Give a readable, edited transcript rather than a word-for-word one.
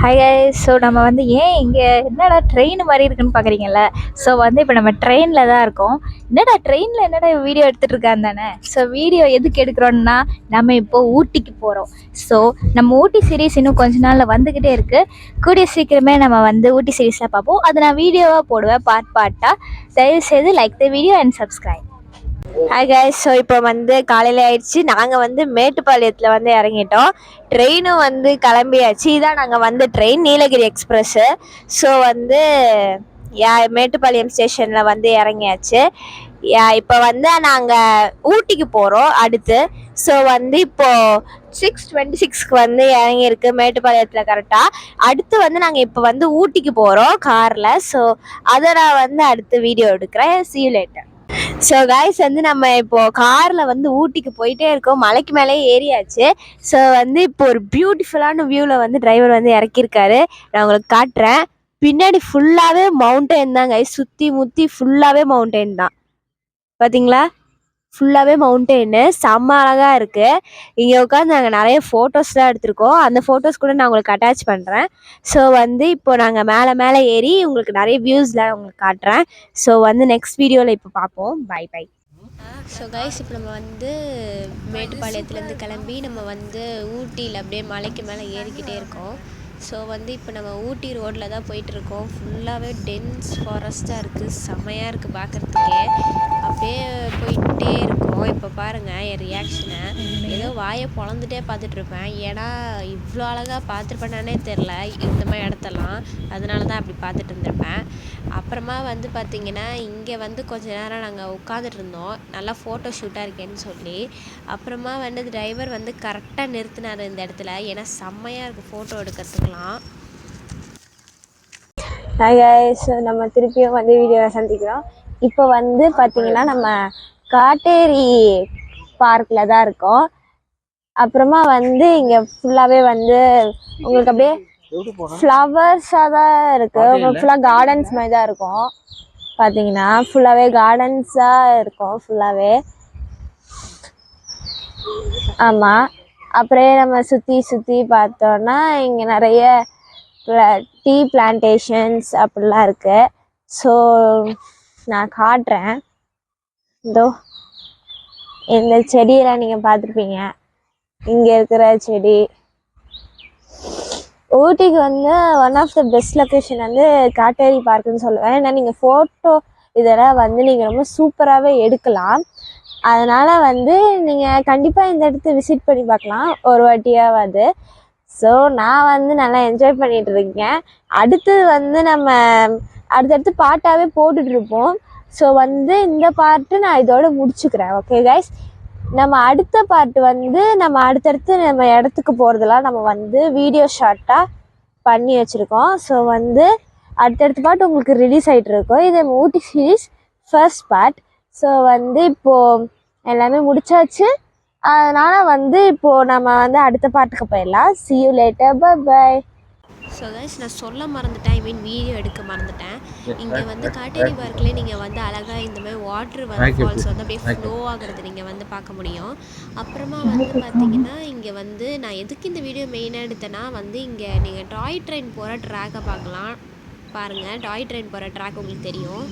Hi guys. So நம்ம வந்து ஏன் இங்கே என்னடா ட்ரெயின் மாதிரி இருக்குன்னு பார்க்குறீங்கல்ல. ஸோ வந்து இப்போ நம்ம ட்ரெயினில் தான் இருக்கோம். என்னடா வீடியோ எடுத்துகிட்டு இருக்கான்னு தானே. ஸோ வீடியோ எதுக்கு எடுக்கிறோன்னா, நம்ம இப்போது ஊட்டிக்கு போகிறோம். ஸோ நம்ம ஊட்டி சீரீஸ் இன்னும் கொஞ்ச நாளில் வந்துக்கிட்டே இருக்குது. கூடிய சீக்கிரமே நம்ம வந்து ஊட்டி சீரீஸாக பார்ப்போம். அதை நான் வீடியோவாக போடுவேன் பார்ட்டாக. தயவுசெய்து like the video and subscribe. Hi guys. So இப்போ வந்து காலையில் ஆயிடுச்சு. நாங்கள் வந்து மேட்டுப்பாளையத்தில் வந்து இறங்கிட்டோம். ட்ரெயினும் வந்து கிளம்பியாச்சு. இதான் நாங்கள் வந்து ட்ரெயின் நீலகிரி எக்ஸ்பிரஸ்ஸு. ஸோ வந்து மேட்டுப்பாளையம் ஸ்டேஷனில் வந்து இறங்கியாச்சு. இப்போ வந்து நாங்கள் ஊட்டிக்கு போகிறோம் அடுத்து. ஸோ வந்து இப்போது 6:26க்கு வந்து இறங்கியிருக்கு மேட்டுப்பாளையத்தில் கரெக்டாக. அடுத்து வந்து நாங்கள் இப்போ வந்து ஊட்டிக்கு போகிறோம் காரில். ஸோ அதை நான் வந்து அடுத்து வீடியோ எடுக்கிறேன். see you later. So guys வந்து நம்ம இப்போது காரில் வந்து ஊட்டிக்கு போயிட்டே இருக்கோம். மலைக்கு மேலே ஏறியாச்சு. ஸோ வந்து இப்போ ஒரு பியூட்டிஃபுல்லான வியூவில் வந்து டிரைவர் வந்து இறக்கியிருக்காரு. நான் உங்களுக்கு காட்டுறேன். பின்னாடி ஃபுல்லாகவே மவுண்டெயின் தான் கைஸ். சுற்றி முற்றி ஃபுல்லாகவே மவுண்டெயின் தான். பார்த்தீங்களா? ஃபுல்லாகவே மவுண்டெயின். செம்ம அழகாக இருக்குது. இங்கே உட்காந்து நாங்கள் நிறைய ஃபோட்டோஸ்லாம் எடுத்திருக்கோம். அந்த ஃபோட்டோஸ் கூட நான் உங்களுக்கு அட்டாச் பண்ணுறேன். ஸோ வந்து இப்போ நாங்கள் மேலே ஏறி உங்களுக்கு நிறைய வியூஸ்லாம் உங்களுக்கு காட்டுறேன். ஸோ வந்து நெக்ஸ்ட் வீடியோவில் இப்போ பார்ப்போம். By by. ஸோ கைஸ் இப்போ நம்ம வந்து மேட்டுப்பாளையத்துலேருந்து கிளம்பி நம்ம வந்து ஊட்டியில் அப்படியே மலைக்கு மேலே ஏறிக்கிட்டே இருக்கோம். ஸோ வந்து இப்போ நம்ம ஊட்டி ரோட்டில் தான் போயிட்டுருக்கோம். ஃபுல்லாகவே டென்ஸ் ஃபாரஸ்ட்டாக இருக்குது. செம்மையாக இருக்குது பார்க்குறதுக்கே. அப்படியே போயிட்டே இருக்கோம். இப்போ பாருங்கள் என் ரியாக்ஷனை. ஏதோ வாயை பொழந்துட்டே பார்த்துட்ருப்பேன். ஏன்னா இவ்வளோ அழகாக பார்த்துருப்பேனானே தெரில இந்த மாதிரி இடத்தெல்லாம். அதனால தான் அப்படி பார்த்துட்டு இருந்திருப்பேன். அப்புறமா வந்து பார்த்திங்கன்னா இங்கே வந்து கொஞ்ச நேரம் நாங்கள் உட்காந்துட்டு இருந்தோம். நல்லா ஃபோட்டோ ஷூட்டாக இருக்கேன்னு சொல்லி. அப்புறமா வந்து டிரைவர் வந்து கரெக்டாக நிறுத்தினார் இந்த இடத்துல. ஏன்னா செம்மையாக இருக்குது ஃபோட்டோ எடுக்கிறதுக்கெலாம். Hi guys. நம்ம திருப்பியும் வந்து வீடியோவை சந்திக்கிறோம். இப்போ வந்து பார்த்திங்கன்னா நம்ம காட்டேரி பார்க்கில் தான் இருக்கோம். அப்புறமா வந்து இங்கே ஃபுல்லாகவே வந்து உங்களுக்கு அப்படியே ஃப்ளவர்ஸாக தான் இருக்குது. உங்களுக்கு ஃபுல்லாக கார்டன்ஸ் மாதிரி தான் இருக்கும். பார்த்தீங்கன்னா ஃபுல்லாகவே கார்டன்ஸாக இருக்கும் ஃபுல்லாகவே. ஆமாம். அப்படியே நம்ம சுற்றி பார்த்தோன்னா இங்கே நிறைய டீ பிளான்டேஷன்ஸ் அப்படிலாம் இருக்குது. ஸோ நான் காட்டுறேன். இதோ இந்த செடியெல்லாம் நீங்கள் பார்த்துருப்பீங்க. இங்கே இருக்கிற செடி. ஊட்டிக்கு வந்து one of the best location வந்து காட்டேரி பார்க்குன்னு சொல்லுவேன். ஏன்னா நீங்கள் ஃபோட்டோ இதெல்லாம் வந்து நீங்கள் ரொம்ப சூப்பராகவே எடுக்கலாம். அதனால் வந்து நீங்கள் கண்டிப்பாக இந்த இடத்த விசிட் பண்ணி பார்க்கலாம் ஒரு வாட்டியாவது. ஸோ நான் வந்து நல்லா என்ஜாய் பண்ணிகிட்டு இருக்கேன். அடுத்து வந்து நம்ம அடுத்தடுத்து பாட்டாகவே போட்டுட்ருப்போம். ஸோ வந்து இந்த பார்ட்டு நான் இதோட முடிச்சுக்கிறேன். Okay guys. நம்ம அடுத்த பார்ட்டு வந்து நம்ம அடுத்தடுத்து நம்ம இடத்துக்கு போகிறதெல்லாம் நம்ம வந்து வீடியோ ஷார்ட்டாக பண்ணி வச்சுருக்கோம். ஸோ வந்து அடுத்தடுத்த பார்ட் உங்களுக்கு ரிலீஸ் ஆகிட்டு இருக்கோம். இது ஊட்டி சீரீஸ் ஃபர்ஸ்ட் பார்ட். ஸோ வந்து இப்போது எல்லாமே முடிச்சாச்சு. அதனால் வந்து இப்போது நம்ம வந்து அடுத்த பார்ட்டுக்கு போயிடலாம். see you later. bye bye. So guys நான் சொல்ல மறந்துட்டேன். வீடியோ எடுக்க மறந்துட்டேன். இங்கே வந்து காட்டேரி பார்க்லேயே நீங்கள் வந்து அழகாக இந்த மாதிரி வாட்ரு வந்து ஃபால்ஸ் வந்து அப்படியே ஃப்ளோ ஆகிறது நீங்கள் வந்து பார்க்க முடியும். அப்புறமா வந்து பார்த்திங்கன்னா இங்கே வந்து நான் எதுக்கு இந்த வீடியோ மெயினாக எடுத்தேன்னா வந்து இங்கே நீங்கள் டாய் ட்ரெயின் போகிற ட்ராக்கை பார்க்கலாம். பாருங்கள் டாய் ட்ரெயின் போகிற ட்ராக் உங்களுக்கு தெரியும்.